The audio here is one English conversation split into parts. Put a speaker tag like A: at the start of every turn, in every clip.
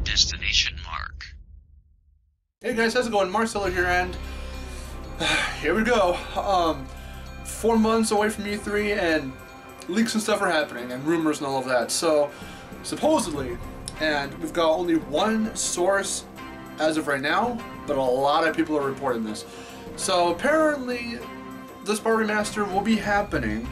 A: Destination Mark.
B: Hey guys, how's it going? Marcelo here, and here we go. 4 months away from E3, and leaks and stuff are happening, and rumors and all of that. So, supposedly, and we've got only one source as of right now, but a lot of people are reporting this. So apparently, the Spyro Remaster will be happening,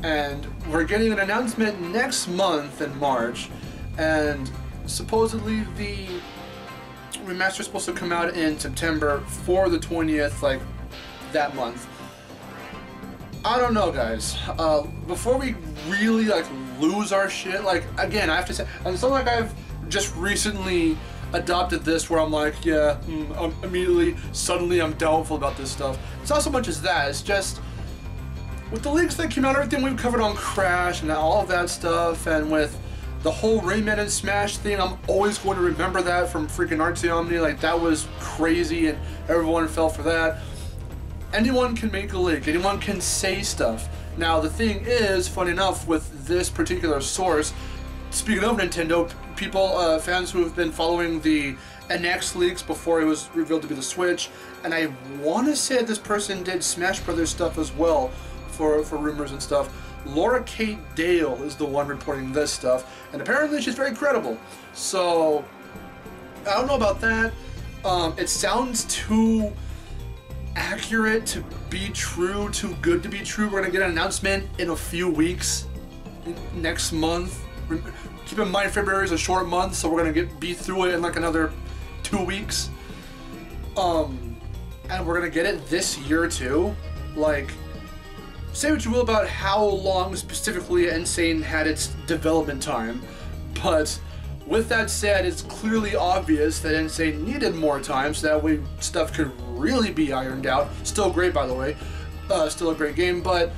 B: and we're getting an announcement next month in March, and supposedly the remaster is supposed to come out in September for the 20th, like that month. I don't know, guys. Before we really like lose our shit, like again, I have to say, and it's not like I've just recently adopted this where I'm like, yeah, suddenly I'm doubtful about this stuff. It's not so much as that. It's just with the leaks that came out, everything we've covered on Crash and all of that stuff, and with the whole Rayman and Smash thing, I'm always going to remember that from freaking Artsy Omni. Like, that was crazy and everyone fell for that. Anyone can make a leak, anyone can say stuff. Now, the thing is, funny enough, with this particular source, speaking of Nintendo, people, fans who have been following the NX leaks before it was revealed to be the Switch, and I want to say this person did Smash Brothers stuff as well for rumors and stuff. Laura Kate Dale is the one reporting this stuff, and apparently she's very credible. So, I don't know about that. It sounds too accurate to be true, too good to be true. We're going to get an announcement in a few weeks, next month. Keep in mind February is a short month, so we're going to be through it in like another 2 weeks. And we're going to get it this year too. Like, say what you will about how long specifically Insane had its development time, but with that said, it's clearly obvious that Insane needed more time so that way stuff could really be ironed out. Still great, by the way. Still a great game, but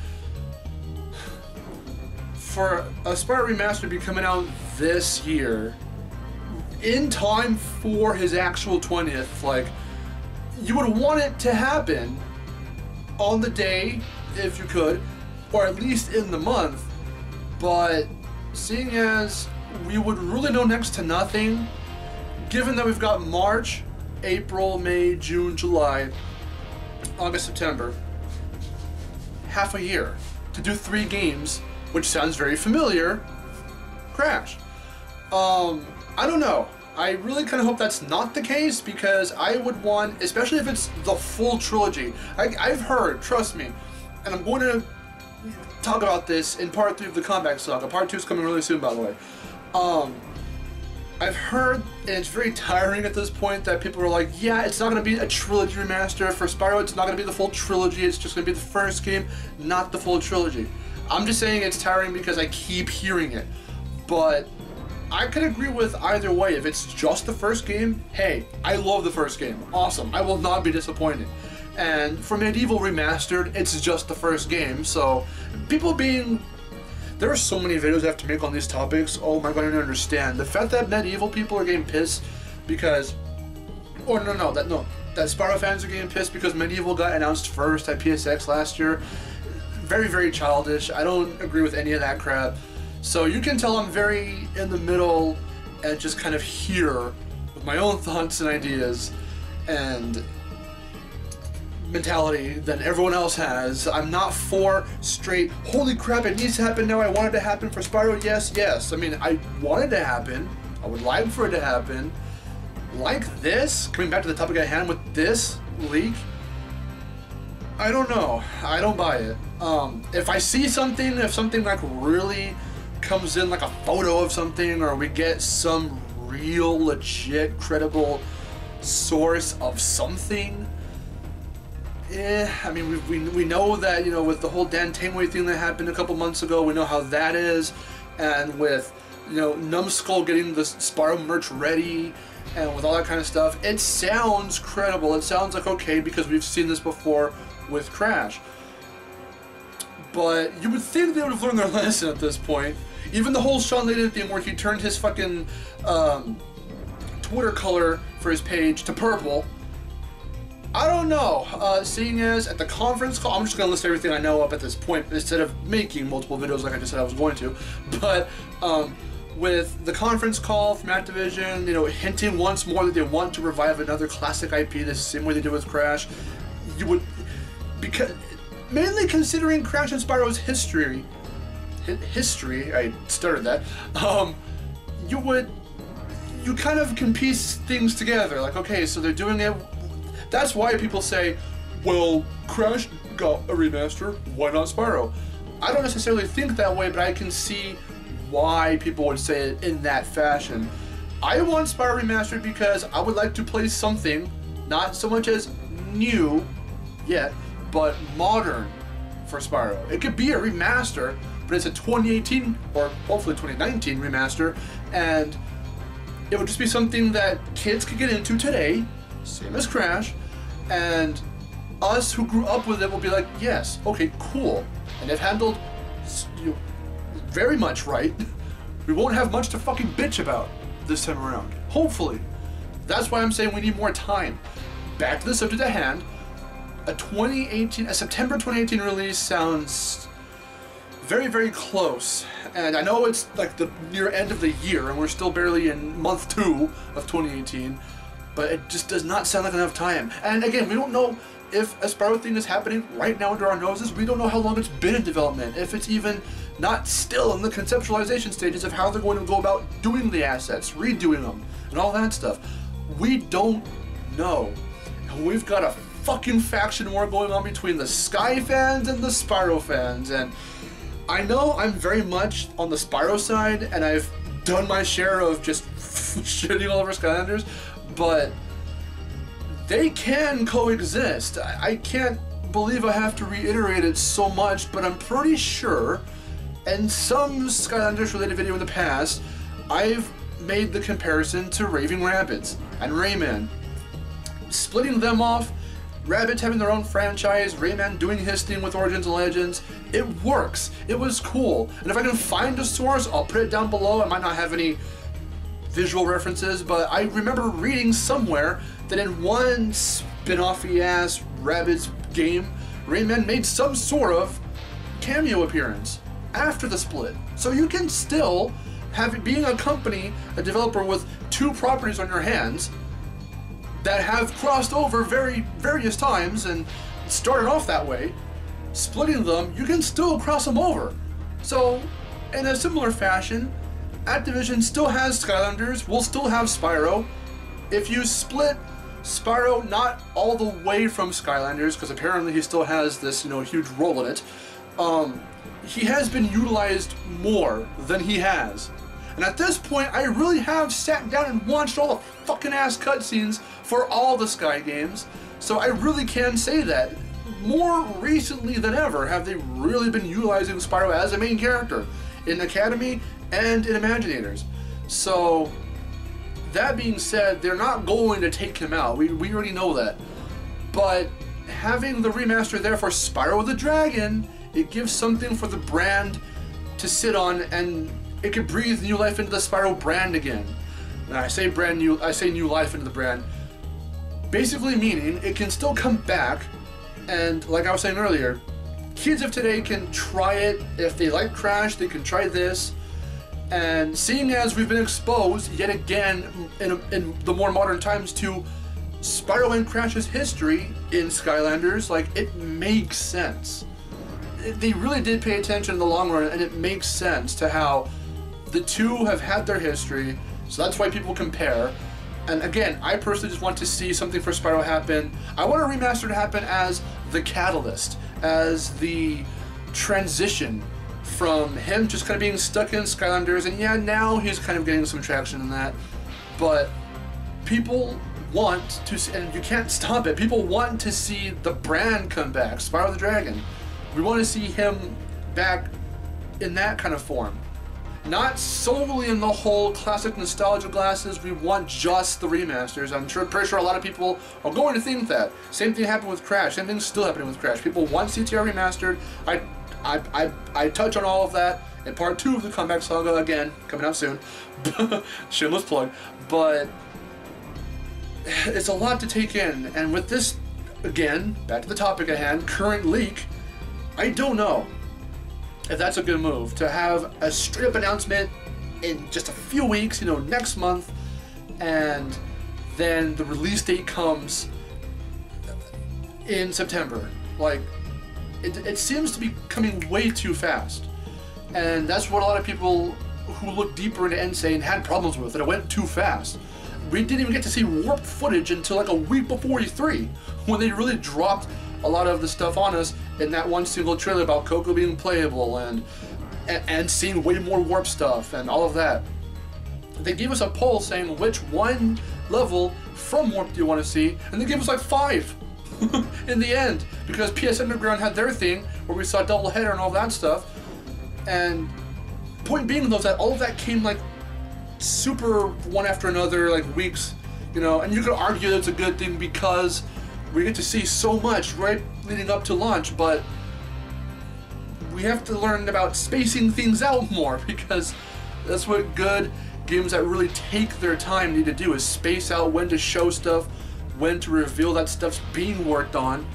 B: for a Spyro Remaster to be coming out this year, in time for his actual 20th, like, you would want it to happen on the day, if you could, or at least in the month, but seeing as we would really know next to nothing, given that we've got March, April, May, June, July, August, September, half a year to do 3 games, which sounds very familiar. Crash. I don't know. I really kind of hope that's not the case, because I would want, especially if it's the full trilogy. I've heard, trust me, and I'm going to talk about this in part 3 of the Comeback Saga. Part 2 is coming really soon, by the way. I've heard, and it's very tiring at this point, that people are like, yeah, it's not going to be a trilogy remaster. For Spyro, it's not going to be the full trilogy. It's just going to be the first game, not the full trilogy. I'm just saying it's tiring because I keep hearing it. But I could agree with either way. If it's just the first game, hey, I love the first game. Awesome. I will not be disappointed. And for Medieval Remastered, it's just the first game, so people being... There are so many videos I have to make on these topics. Oh my god, I don't understand. The fact that Medieval people are getting pissed because... Or that Spyro fans are getting pissed because Medieval got announced first at PSX last year. Very, very childish. I don't agree with any of that crap. So you can tell I'm very in the middle and just kind of here with my own thoughts and ideas and mentality than everyone else has. I'm not for straight, holy crap, it needs to happen now, I want it to happen for Spyro. Yes. I mean, I want it to happen. I would like for it to happen. Like this, coming back to the topic at hand with this leak, I don't know. I don't buy it. If I see something, if something like really comes in, like a photo of something, or we get some real, legit, credible source of something, I mean, we know that, you know, with the whole Dan Taneway thing that happened a couple months ago, we know how that is, and with, you know, Numbskull getting the Spyro merch ready, and with all that kind of stuff, it sounds credible. It sounds like okay because we've seen this before with Crash. But you would think they would have learned their lesson at this point. Even the whole Sean Layden thing where he turned his fucking Twitter color for his page to purple. I don't know, seeing as at the conference call, I'm just going to list everything I know up at this point instead of making multiple videos like I just said I was going to, but with the conference call from Activision, you know, hinting once more that they want to revive another classic IP the same way they did with Crash, you would, because mainly considering Crash and Spyro's history, I started that, you kind of can piece things together, like, okay, so they're doing it, that's why people say, well, Crash got a remaster, why not Spyro? I don't necessarily think that way, but I can see why people would say it in that fashion. I want Spyro remastered because I would like to play something, not so much as new yet, but modern for Spyro. It could be a remaster, but it's a 2018 or hopefully 2019 remaster, and it would just be something that kids could get into today, same as Crash, and us who grew up with it will be like, yes, okay, cool. And if handled very much right, we won't have much to fucking bitch about this time around. Hopefully. That's why I'm saying we need more time. Back to the subject at hand. A September 2018 release sounds very, very close. And I know it's like the near end of the year and we're still barely in month 2 of 2018, but it just does not sound like enough time. And again, we don't know if a Spyro thing is happening right now under our noses. We don't know how long it's been in development, if it's even not still in the conceptualization stages of how they're going to go about doing the assets, redoing them, and all that stuff. We don't know. And we've got a fucking faction war going on between the Sky fans and the Spyro fans, and I know I'm very much on the Spyro side, and I've done my share of just shitting all over Skylanders, but they can coexist. I can't believe I have to reiterate it so much, but I'm pretty sure, in some Skylanders related video in the past, I've made the comparison to Raving Rabbids and Rayman. Splitting them off, Rabbids having their own franchise, Rayman doing his thing with Origins and Legends, it works. It was cool. And if I can find a source, I'll put it down below. I might not have any visual references, but I remember reading somewhere that in one spin-offy ass Rabbids game, Rayman made some sort of cameo appearance after the split. So you can still have, being a company, a developer with 2 properties on your hands that have crossed over various times and started off that way, splitting them, you can still cross them over. So in a similar fashion, Activision still has Skylanders, will still have Spyro. If you split Spyro not all the way from Skylanders, because apparently he still has this, you know, huge role in it, he has been utilized more than he has. And at this point, I really have sat down and watched all the fucking ass cutscenes for all the Sky games, so I really can say that. More recently than ever have they really been utilizing Spyro as a main character in Academy and in Imaginators. So, that being said, they're not going to take him out. We already know that. But having the remaster there for Spyro the Dragon, it gives something for the brand to sit on, and it could breathe new life into the Spyro brand again. And I say brand new, I say new life into the brand. Basically meaning it can still come back, and like I was saying earlier, kids of today can try it. If they like Crash, they can try this. And seeing as we've been exposed yet again in the more modern times to Spyro and Crash's history in Skylanders, like, it makes sense. They really did pay attention in the long run, and it makes sense to how the two have had their history, so that's why people compare. And again, I personally just want to see something for Spyro happen. I want a remaster to happen as the catalyst, as the transition from him just kind of being stuck in Skylanders, and yeah, now he's kind of getting some traction in that, but people want to see, and you can't stop it, people want to see the brand come back, Spyro the Dragon. We want to see him back in that kind of form. Not solely in the whole classic nostalgia glasses, we want just the remasters. I'm pretty sure a lot of people are going to think that. Same thing happened with Crash, same thing's still happening with Crash. People want CTR remastered. I touch on all of that in part 2 of the Comeback Saga, again, coming out soon. Shameless plug. But it's a lot to take in, and with this, again, back to the topic at hand, current leak, I don't know if that's a good move, to have a straight up announcement in just a few weeks, you know, next month, and then the release date comes in September. Like, it seems to be coming way too fast, and that's what a lot of people who look deeper into Insane had problems with, that it went too fast. We didn't even get to see warped footage until like a week before E3, when they really dropped a lot of the stuff on us in that one single trailer about Coco being playable and seeing way more warp stuff and all of that. They gave us a poll saying which one level from Warp do you want to see, and they gave us like 5 in the end, because PS Underground had their thing where we saw double header and all that stuff. And point being though, that all of that came like super one after another, like weeks, you know, and you could argue that it's a good thing because we get to see so much right leading up to launch, but we have to learn about spacing things out more, because that's what good games that really take their time need to do, is space out when to show stuff, when to reveal that stuff's being worked on.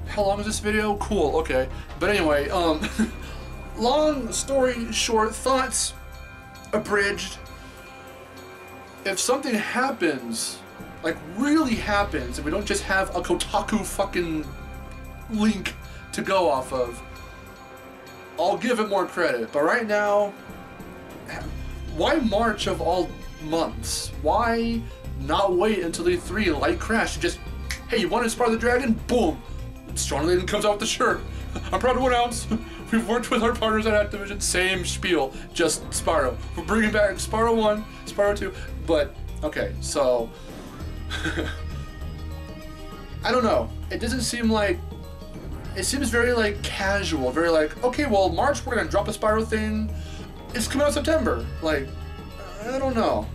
B: How long is this video? Cool, okay. But anyway, long story short, thoughts abridged. If something happens, like really happens, and we don't just have a Kotaku fucking link to go off of, I'll give it more credit. But right now, why March of all months? Why not wait until E3 like Crash and just, hey, you want to Spyro the Dragon? Boom! Strong Lady comes out with the shirt. I'm proud to announce we've worked with our partners at Activision, same spiel, just Spyro. We're bringing back Spyro 1, Spyro 2, but, okay, so, I don't know. It doesn't seem like, it seems very, like, casual, very like, okay, well, March we're gonna drop a Spyro thing, it's coming out in September. Like, I don't know.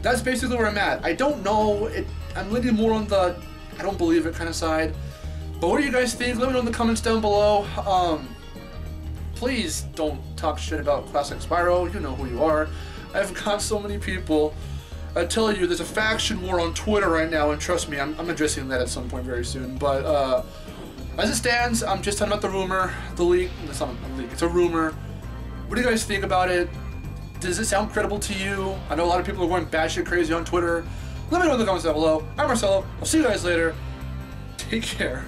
B: That's basically where I'm at. I don't know, I'm leaning more on the I don't believe it kind of side. But what do you guys think? Let me know in the comments down below. Please don't talk shit about Classic Spyro. You know who you are. I've got so many people telling you there's a faction war on Twitter right now, and trust me, I'm addressing that at some point very soon. But as it stands, I'm just talking about the rumor, the leak. It's not a leak, it's a rumor. What do you guys think about it? Does it sound credible to you? I know a lot of people are going batshit crazy on Twitter. Let me know in the comments down below. I'm Marcelo. I'll see you guys later. Take care.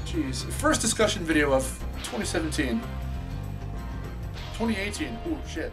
B: Jeez. First discussion video of 2017. 2018. Ooh, shit.